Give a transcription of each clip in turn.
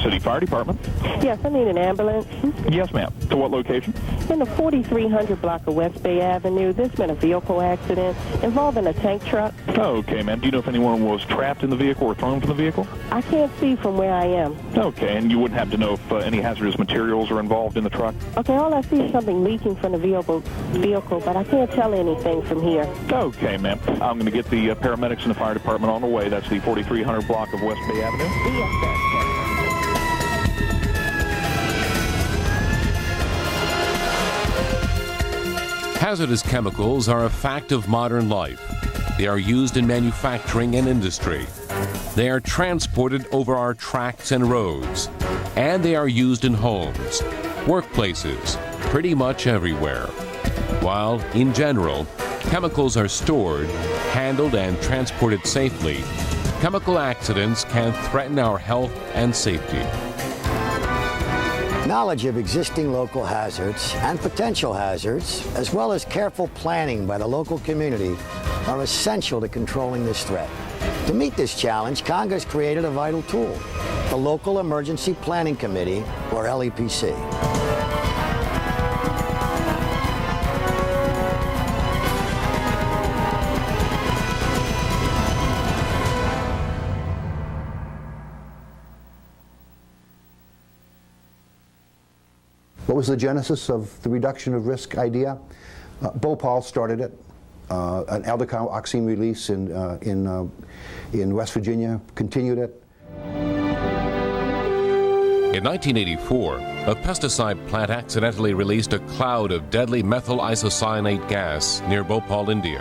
City Fire Department. Yes, I need an ambulance. Yes, ma'am. To what location? In the 4300 block of West Bay Avenue, there's been a vehicle accident involving a tank truck. Okay, ma'am. Do you know if anyone was trapped in the vehicle or thrown from the vehicle? I can't see from where I am. Okay, and you wouldn't happen to know if any hazardous materials are involved in the truck? Okay, all I see is something leaking from the vehicle, but I can't tell anything from here. Okay, ma'am. I'm going to get the paramedics and the fire department on the way. That's the 4300 block of West Bay Avenue. Yes, sir. Hazardous chemicals are a fact of modern life. They are used in manufacturing and industry. They are transported over our tracks and roads. And they are used in homes, workplaces, pretty much everywhere. While, in general, chemicals are stored, handled, and transported safely, chemical accidents can threaten our health and safety. Knowledge of existing local hazards and potential hazards, as well as careful planning by the local community, are essential to controlling this threat. To meet this challenge, Congress created a vital tool, the Local Emergency Planning Committee, or LEPC. What was the genesis of the reduction of risk idea? Bhopal started it. An aldactyl release in West Virginia continued it. In 1984, a pesticide plant accidentally released a cloud of deadly methyl isocyanate gas near Bhopal, India.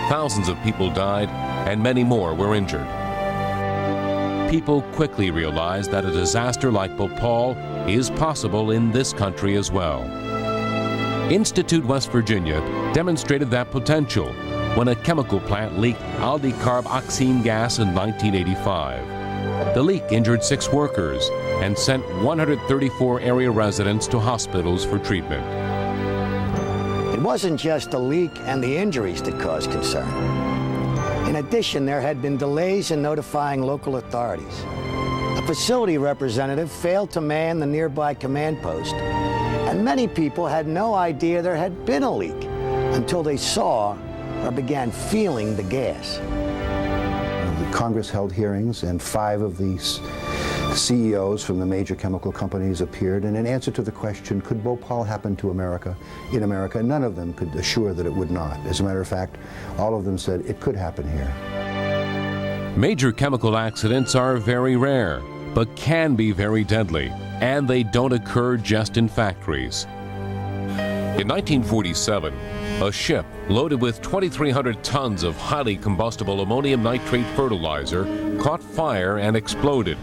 Thousands of people died and many more were injured. People quickly realized that a disaster like Bhopal is possible in this country as well. Institute West Virginia demonstrated that potential when a chemical plant leaked aldecarboxene gas in 1985. The leak injured 6 workers and sent 134 area residents to hospitals for treatment. It wasn't just the leak and the injuries that caused concern. In addition, there had been delays in notifying local authorities. A facility representative failed to man the nearby command post, and many people had no idea there had been a leak until they saw or began feeling the gas. Congress held hearings, and 5 of these CEOs from the major chemical companies appeared, and in answer to the question, could Bhopal happen to America, in America, none of them could assure that it would not. As a matter of fact, all of them said it could happen here. Major chemical accidents are very rare, but can be very deadly, and they don't occur just in factories. In 1947, a ship loaded with 2,300 tons of highly combustible ammonium nitrate fertilizer caught fire and exploded,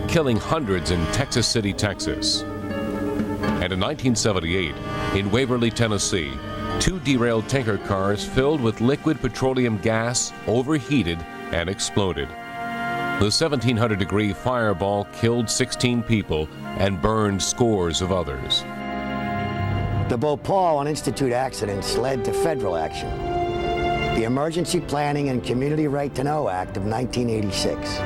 killing hundreds in Texas City, Texas. And in 1978, in Waverly, Tennessee, 2 derailed tanker cars filled with liquid petroleum gas overheated and exploded. The 1,700-degree fireball killed 16 people and burned scores of others. The Bhopal and Institute accidents led to federal action. The Emergency Planning and Community Right to Know Act of 1986.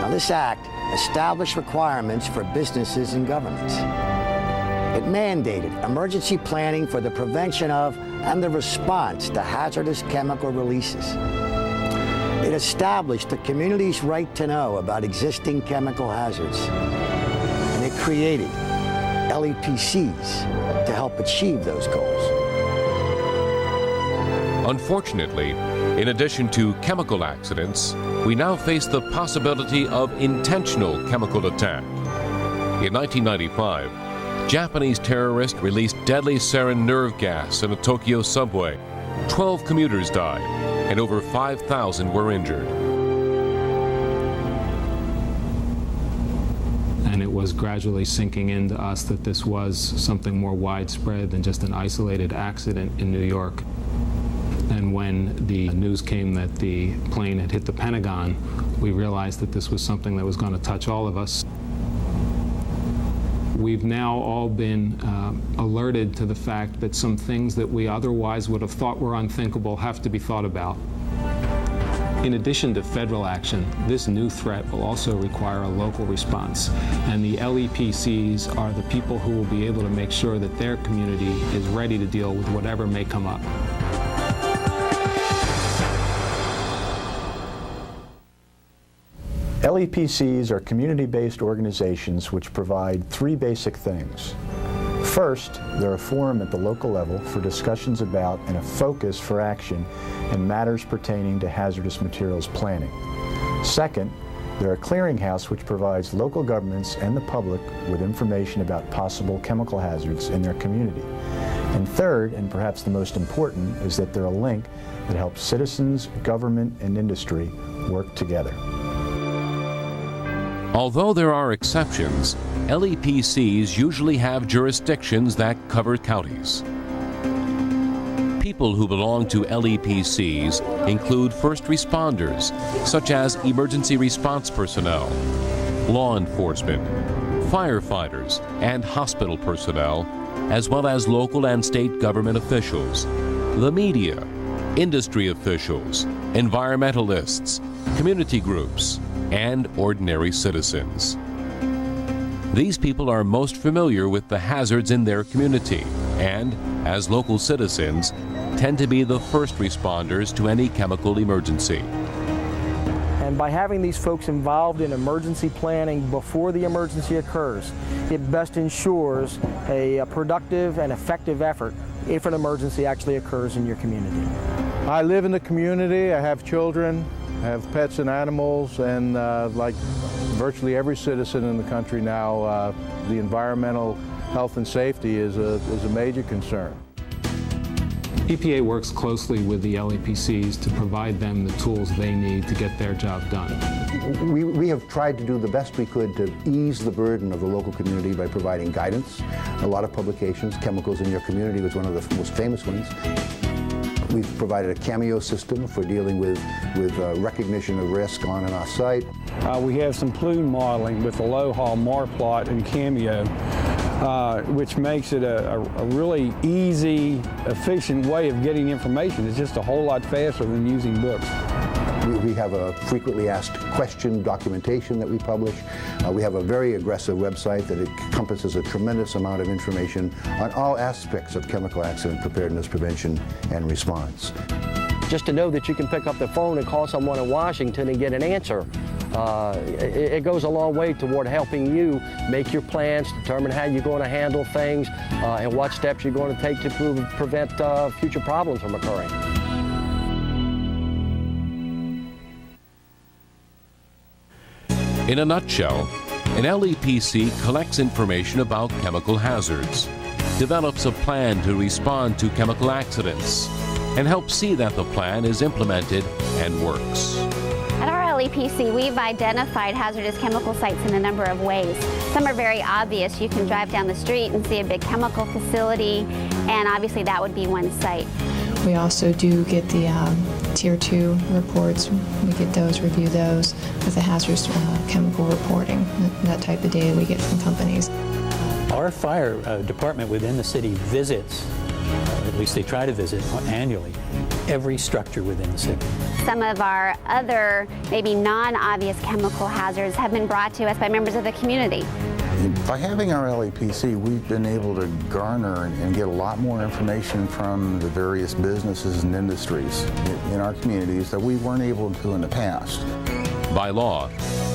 Now, this act established requirements for businesses and governments. It mandated emergency planning for the prevention of and the response to hazardous chemical releases. It established the community's right to know about existing chemical hazards. And it created LEPCs to help achieve those goals. Unfortunately, in addition to chemical accidents, we now face the possibility of intentional chemical attack. In 1995, Japanese terrorists released deadly sarin nerve gas in a Tokyo subway. 12 commuters died, and over 5,000 were injured. And it was gradually sinking into us that this was something more widespread than just an isolated accident in New York. And when the news came that the plane had hit the Pentagon, we realized that this was something that was going to touch all of us. We've now all been alerted to the fact that some things that we otherwise would have thought were unthinkable have to be thought about. In addition to federal action, this new threat will also require a local response, and the LEPCs are the people who will be able to make sure that their community is ready to deal with whatever may come up. LEPCs are community-based organizations which provide three basic things. First, they're a forum at the local level for discussions about and a focus for action in matters pertaining to hazardous materials planning. Second, they're a clearinghouse which provides local governments and the public with information about possible chemical hazards in their community. And third, and perhaps the most important, is that they're a link that helps citizens, government, and industry work together. Although there are exceptions, LEPCs usually have jurisdictions that cover counties. People who belong to LEPCs include first responders, such as emergency response personnel, law enforcement, firefighters, and hospital personnel, as well as local and state government officials, the media, industry officials, environmentalists, community groups, and ordinary citizens. These people are most familiar with the hazards in their community and, as local citizens, tend to be the first responders to any chemical emergency. And by having these folks involved in emergency planning before the emergency occurs, it best ensures a productive and effective effort if an emergency actually occurs in your community. I live in the community, I have children, I have pets and animals, and like virtually every citizen in the country now, the environmental health and safety is a major concern. EPA works closely with the LEPCs to provide them the tools they need to get their job done. We have tried to do the best we could to ease the burden of the local community by providing guidance. A lot of publications, Chemicals in Your Community was one of the most famous ones. We've provided a cameo system for dealing with recognition of risk on and off site. We have some plume modeling with Aloha, Marplot, and Cameo, which makes it a really easy, efficient way of getting information. It's just a whole lot faster than using books. We have a frequently asked question documentation that we publish. We have a very aggressive website that encompasses a tremendous amount of information on all aspects of chemical accident preparedness, prevention, and response. Just to know that you can pick up the phone and call someone in Washington and get an answer, it goes a long way toward helping you make your plans, determine how you're going to handle things, and what steps you're going to take to prevent future problems from occurring. In a nutshell, an LEPC collects information about chemical hazards, develops a plan to respond to chemical accidents, and helps see that the plan is implemented and works. At our LEPC, we've identified hazardous chemical sites in a number of ways. Some are very obvious. You can drive down the street and see a big chemical facility, and obviously that would be one site. We also do get the Tier 2 reports. We get those, review those with the hazardous chemical reporting, that type of data we get from companies. Our fire department within the city visits, at least they try to visit annually, every structure within the city. Some of our other, maybe non-obvious chemical hazards have been brought to us by members of the community. By having our LEPC, we've been able to garner and get a lot more information from the various businesses and industries in our communities that we weren't able to in the past. By law,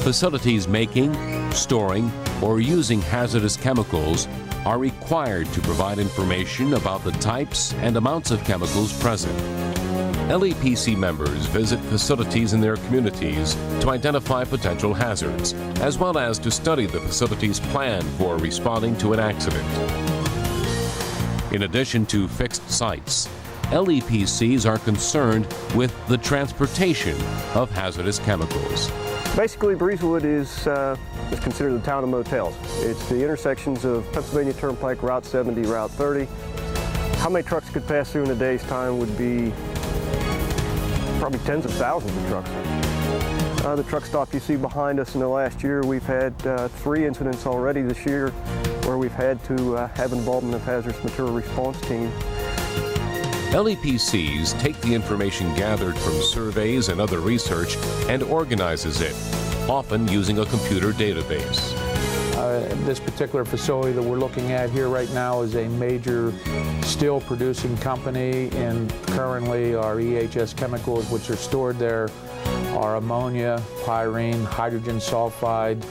facilities making, storing, or using hazardous chemicals are required to provide information about the types and amounts of chemicals present. LEPC members visit facilities in their communities to identify potential hazards, as well as to study the facility's plan for responding to an accident. In addition to fixed sites, LEPCs are concerned with the transportation of hazardous chemicals. Basically, Breezewood is considered the town of motels. It's the intersections of Pennsylvania Turnpike, Route 70, Route 30. How many trucks could pass through in a day's time would be probably tens of thousands of trucks. The truck stop you see behind us in the last year, we've had 3 incidents already this year where we've had to have involvement of hazardous material response team. LEPCs take the information gathered from surveys and other research and organizes it, often using a computer database. This particular facility that we're looking at here right now is a major steel producing company, and currently our EHS chemicals which are stored there are ammonia, pyrene, hydrogen sulfide.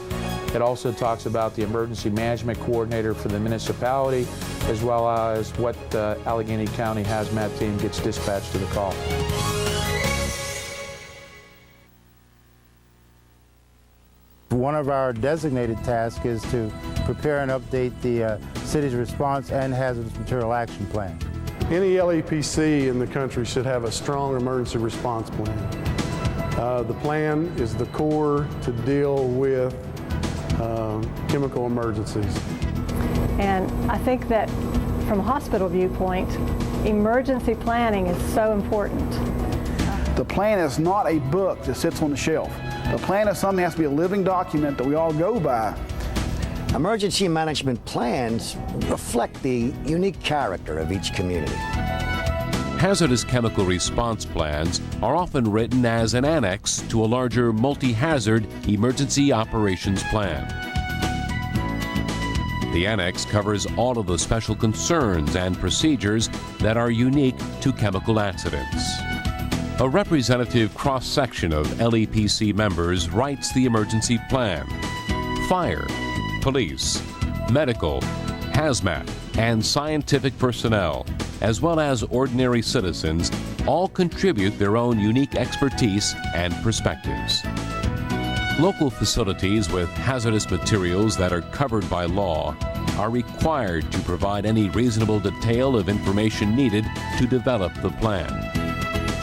It also talks about the emergency management coordinator for the municipality, as well as what Allegheny County hazmat team gets dispatched to the call. One of our designated tasks is to prepare and update the city's response and hazardous material action plan. Any LEPC in the country should have a strong emergency response plan. The plan is the core to deal with chemical emergencies. And I think that from a hospital viewpoint, emergency planning is so important. The plan is not a book that sits on the shelf. The plan is something that has to be a living document that we all go by. Emergency management plans reflect the unique character of each community. Hazardous chemical response plans are often written as an annex to a larger multi-hazard emergency operations plan. The annex covers all of the special concerns and procedures that are unique to chemical accidents. A representative cross-section of LEPC members writes the emergency plan. Fire, police, medical, hazmat, and scientific personnel, as well as ordinary citizens, all contribute their own unique expertise and perspectives. Local facilities with hazardous materials that are covered by law are required to provide any reasonable detail of information needed to develop the plan.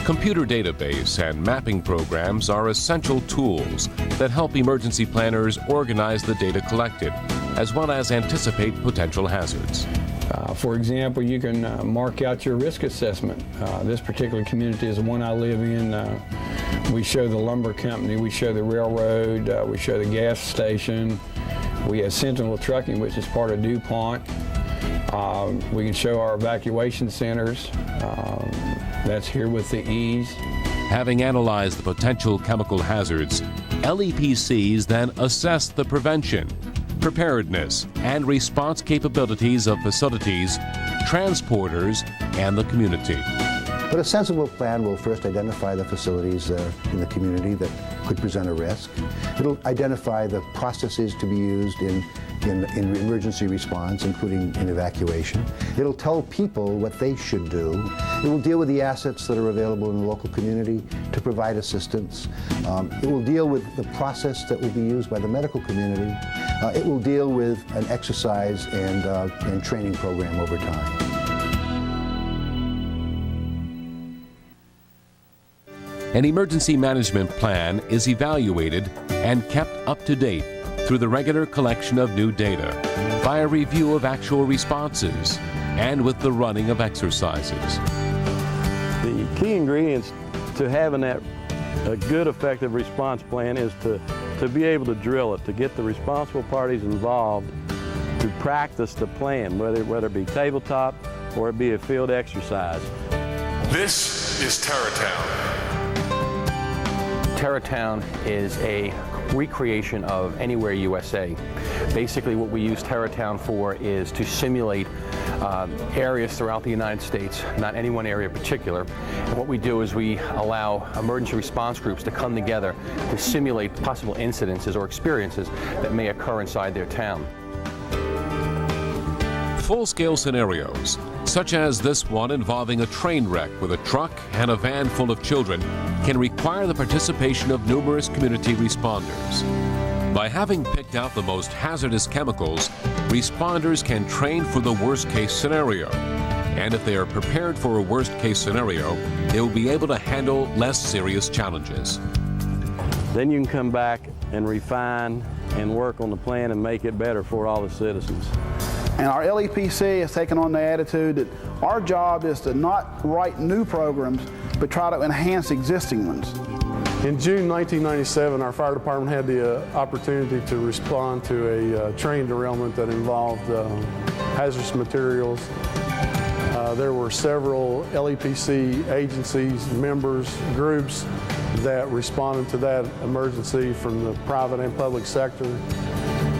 Computer database and mapping programs are essential tools that help emergency planners organize the data collected, as well as anticipate potential hazards. For example, you can mark out your risk assessment. This particular community is the one I live in. We show the lumber company, we show the railroad, we show the gas station. We have Sentinel Trucking, which is part of DuPont. We can show our evacuation centers. That's here with the E's. Having analyzed the potential chemical hazards, LEPCs then assess the prevention, preparedness, and response capabilities of facilities, transporters, and the community. But a sensible plan will first identify the facilities in the community that could present a risk. It'll identify the processes to be used in emergency response, including in evacuation. It'll tell people what they should do. It will deal with the assets that are available in the local community to provide assistance. It will deal with the process that will be used by the medical community. It will deal with an exercise and training program over time. An emergency management plan is evaluated and kept up to date through the regular collection of new data, by a review of actual responses, and with the running of exercises. The key ingredients to having a good, effective response plan is to be able to drill it, to get the responsible parties involved to practice the plan, whether it be tabletop or it be a field exercise. This is Terratown. Terratown is a recreation of Anywhere USA. Basically what we use Terratown for is to simulate areas throughout the United States, not any one area in particular. And what we do is we allow emergency response groups to come together to simulate possible incidences or experiences that may occur inside their town. Full-scale scenarios, such as this one involving a train wreck with a truck and a van full of children, can require the participation of numerous community responders. By having picked out the most hazardous chemicals, responders can train for the worst-case scenario. And if they are prepared for a worst-case scenario, they will be able to handle less serious challenges. Then you can come back and refine and work on the plan and make it better for all the citizens. And our LEPC has taken on the attitude that our job is to not write new programs, but try to enhance existing ones. In June 1997, our fire department had the opportunity to respond to a train derailment that involved hazardous materials. There were several LEPC agencies, members, groups that responded to that emergency from the private and public sector.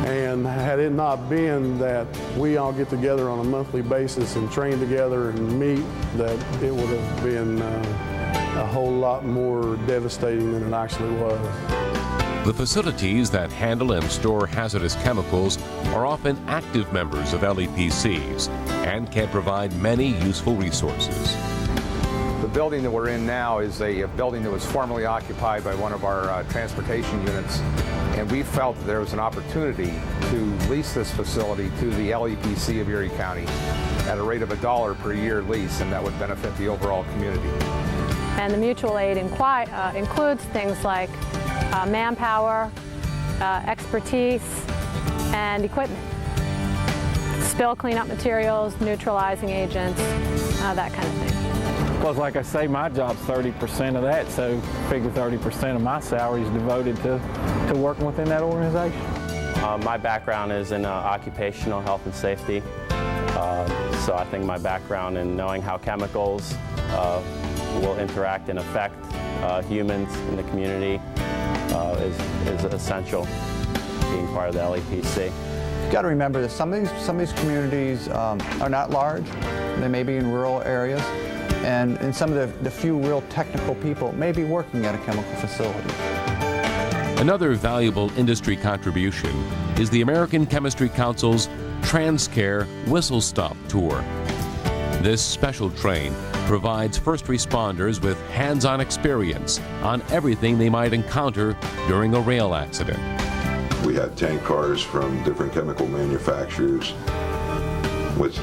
And had it not been that we all get together on a monthly basis and train together and meet, that it would have been a whole lot more devastating than it actually was. The facilities that handle and store hazardous chemicals are often active members of LEPCs and can provide many useful resources. The building that we're in now is a building that was formerly occupied by one of our transportation units, and we felt that there was an opportunity to lease this facility to the LEPC of Erie County at a rate of $1 per year lease, and that would benefit the overall community. And the mutual aid includes things like manpower, expertise, and equipment. Spill cleanup materials, neutralizing agents, that kind of thing. Well, like I say, my job's 30% of that, so figure 30% of my salary is devoted to working within that organization. My background is in occupational health and safety, so I think my background in knowing how chemicals will interact and affect humans in the community is essential, being part of the LEPC. You've got to remember that some of these communities are not large. They may be in rural areas, and some of the few real technical people may be working at a chemical facility. Another valuable industry contribution is the American Chemistry Council's TransCare Whistle Stop Tour. This special train provides first responders with hands-on experience on everything they might encounter during a rail accident. We had tank cars from different chemical manufacturers with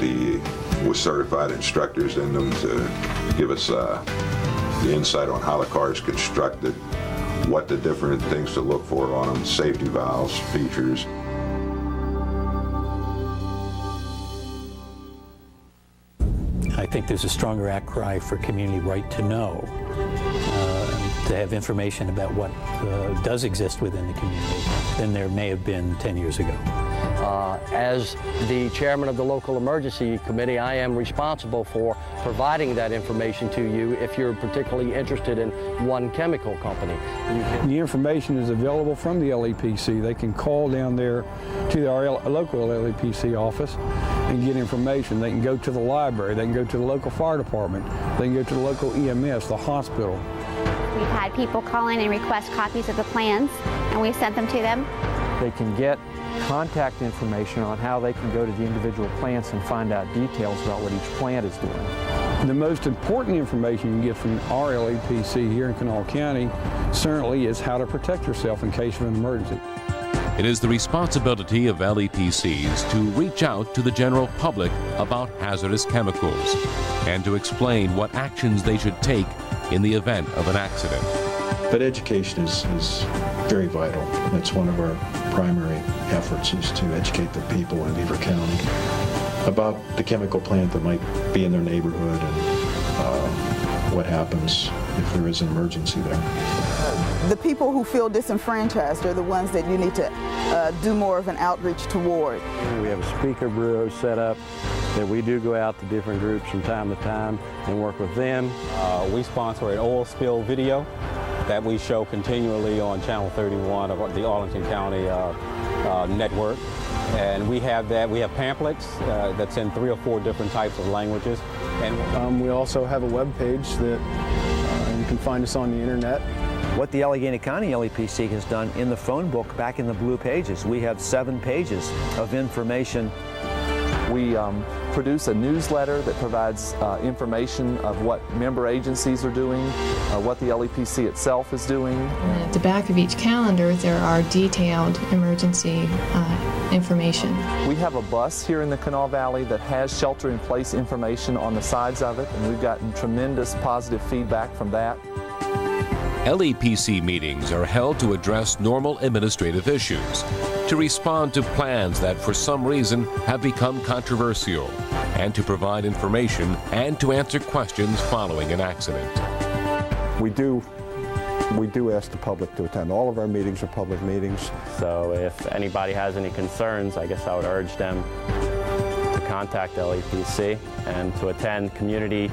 certified instructors in them to give us the insight on how the car is constructed, what the different things to look for on them, safety valves, features. I think there's a stronger outcry for community right to know, to have information about what does exist within the community than there may have been 10 years ago. As the chairman of the local emergency committee, I am responsible for providing that information to you if you're particularly interested in one chemical company. The information is available from the LEPC. They can call down there to our local LEPC office and get information. They can go to the library, they can go to the local fire department, they can go to the local EMS, the hospital. We've had people call in and request copies of the plans, and we've sent them to them. They can get contact information on how they can go to the individual plants and find out details about what each plant is doing. The most important information you can get from our LEPC here in Kanawha County certainly is how to protect yourself in case of an emergency. It is the responsibility of LEPCs to reach out to the general public about hazardous chemicals and to explain what actions they should take in the event of an accident. But education is very vital. That's one of our primary efforts, is to educate the people in Beaver County about the chemical plant that might be in their neighborhood and what happens if there is an emergency there. The people who feel disenfranchised are the ones that you need to do more of an outreach toward. We have a speaker bureau set up that we do go out to different groups from time to time and work with them. We sponsor an oil spill video that we show continually on Channel 31 of the Arlington County network. And we have pamphlets that's in 3 or 4 different types of languages. And we also have a web page that you can find us on the internet. What the Allegheny County LEPC has done in the phone book back in the blue pages, we have 7 pages of information. We produce a newsletter that provides information of what member agencies are doing, what the LEPC itself is doing. And at the back of each calendar, there are detailed emergency information. We have a bus here in the Kanawha Valley that has shelter-in-place information on the sides of it, and we've gotten tremendous positive feedback from that. LEPC meetings are held to address normal administrative issues, to respond to plans that for some reason have become controversial, and to provide information and to answer questions following an accident. We do ask the public to attend. All of our meetings are public meetings. So if anybody has any concerns, I guess I would urge them to contact LEPC and to attend community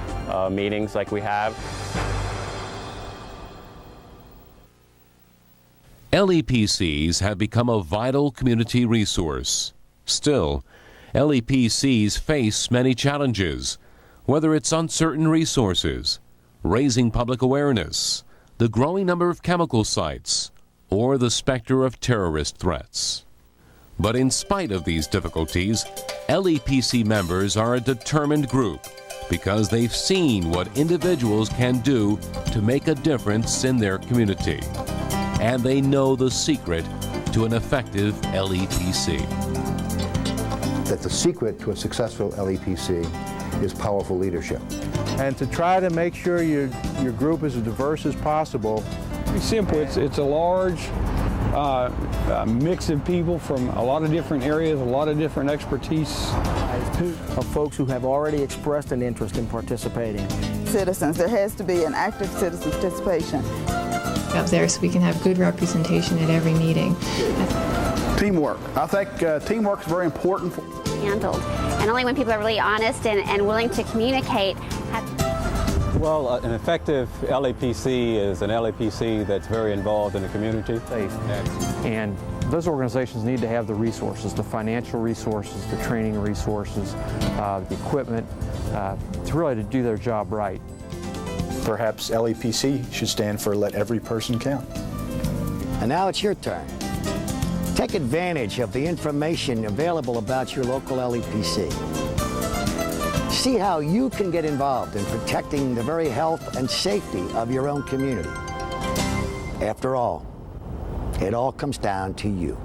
meetings like we have. LEPCs have become a vital community resource. Still, LEPCs face many challenges, whether it's uncertain resources, raising public awareness, the growing number of chemical sites, or the specter of terrorist threats. But in spite of these difficulties, LEPC members are a determined group because they've seen what individuals can do to make a difference in their community. And they know the secret to an effective LEPC. That the secret to a successful LEPC is powerful leadership. And to try to make sure your group is as diverse as possible. It's simple. It's a large mix of people from a lot of different areas, a lot of different expertise. Of folks who have already expressed an interest in participating. Citizens, there has to be an active citizen participation. Up there so we can have good representation at every meeting. Teamwork. I think teamwork is very important. Handled. And only when people are really honest and willing to communicate. Well, an effective LEPC is an LEPC that's very involved in the community. And those organizations need to have the resources, the financial resources, the training resources, the equipment, to really to do their job right. Perhaps LEPC should stand for Let Every Person Count. And now it's your turn. Take advantage of the information available about your local LEPC. See how you can get involved in protecting the very health and safety of your own community. After all, it all comes down to you.